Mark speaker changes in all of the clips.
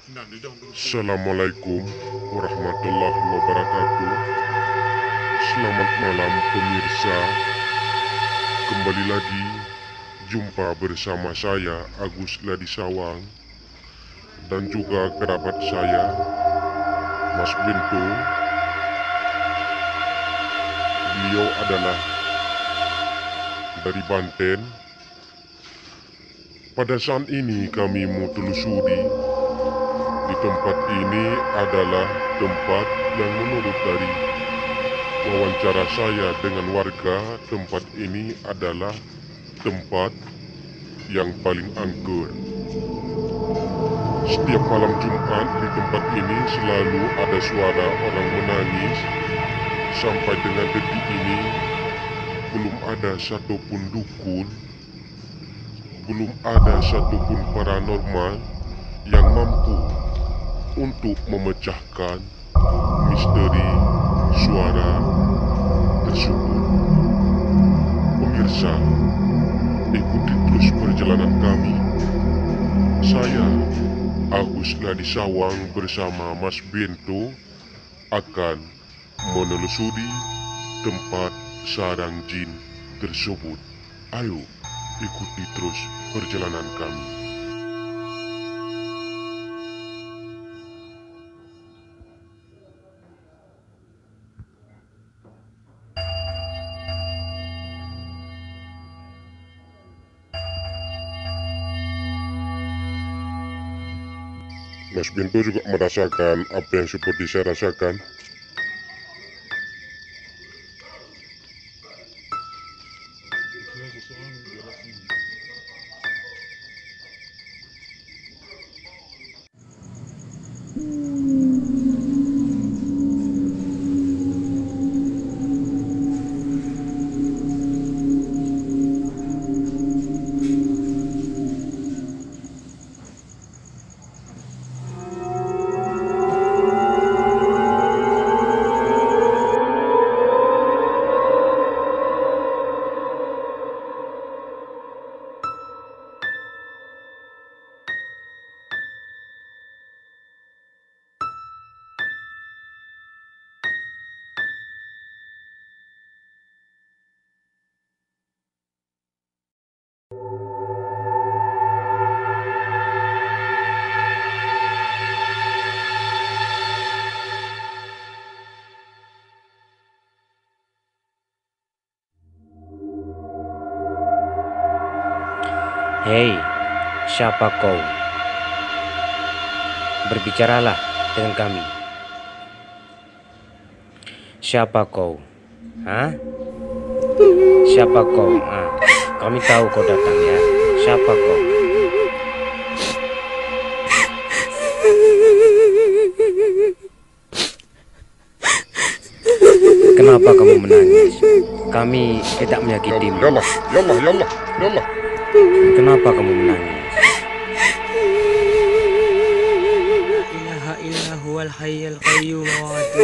Speaker 1: Assalamualaikum warahmatullahi wabarakatuh. Selamat malam pemirsa. Kembali lagi jumpa bersama saya Agus Ladisawang dan juga kerabat saya Mas Bintu. Beliau adalah dari Banten. Pada saat ini kami mau telusuri di tempat ini adalah tempat yang menurut dari wawancara saya dengan warga, tempat ini adalah tempat yang paling angker. Setiap malam Jumat di tempat ini selalu ada suara orang menangis. Sampai dengan detik ini belum ada satupun dukun, belum ada satupun paranormal yang mampu untuk memecahkan misteri suara tersebut. Pemirsa, ikuti terus perjalanan kami. Saya, Agus Ladisawang bersama Mas Bento akan menelusuri tempat sarang jin tersebut. Ayo, ikuti terus perjalanan kami. Mas Bintu juga merasakan apa yang seperti saya rasakan.
Speaker 2: Hei, siapa kau? Berbicaralah dengan kami. Siapa kau? Hah? Siapa kau? Kami tahu kau datang ya. Siapa kau? Kenapa kamu menangis? Kami tidak menyakitimu.
Speaker 1: Yallah.
Speaker 2: Kenapa kamu menangis?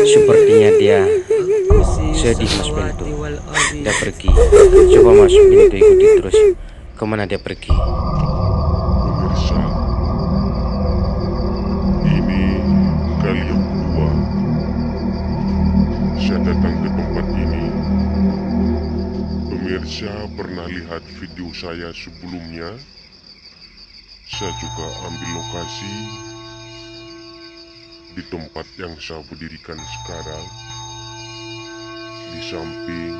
Speaker 2: Sepertinya dia sedih, Mas Bintu. Dia pergi. Coba Mas Bintu ikuti terus kemana dia pergi.
Speaker 1: Pemirsa, ini kali yang kedua saya datang ke tempat ini. Pemirsa pernah lihat video saya sebelumnya. Saya juga ambil lokasi di tempat yang saya berdirikan sekarang, di samping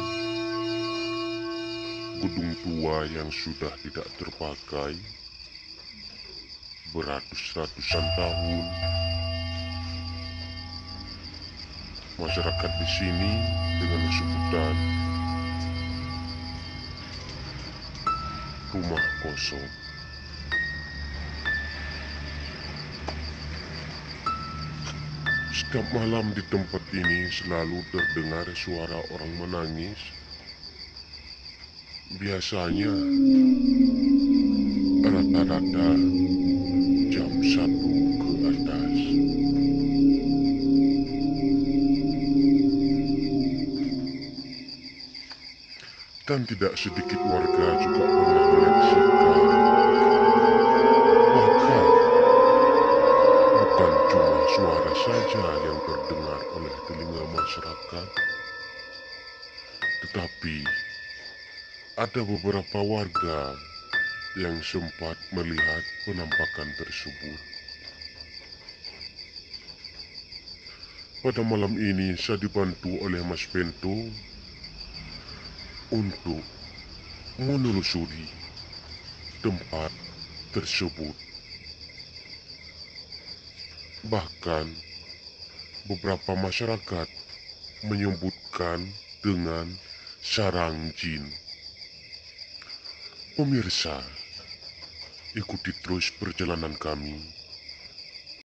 Speaker 1: gedung tua yang sudah tidak terpakai beratus-ratusan tahun. Masyarakat di sini dengan sebutan rumah kosong. Setiap malam di tempat ini selalu terdengar suara orang menangis. Biasanya rata-rata jam 1 ke atas. Dan tidak sedikit warga juga pernah menyaksikan, bahkan bukan saja yang terdengar oleh telinga masyarakat, tetapi ada beberapa warga yang sempat melihat penampakan tersebut. Pada malam ini saya dibantu oleh Mas Bento untuk menelusuri tempat tersebut. Bahkan beberapa masyarakat menyebutkan dengan sarang jin. Pemirsa, ikuti terus perjalanan kami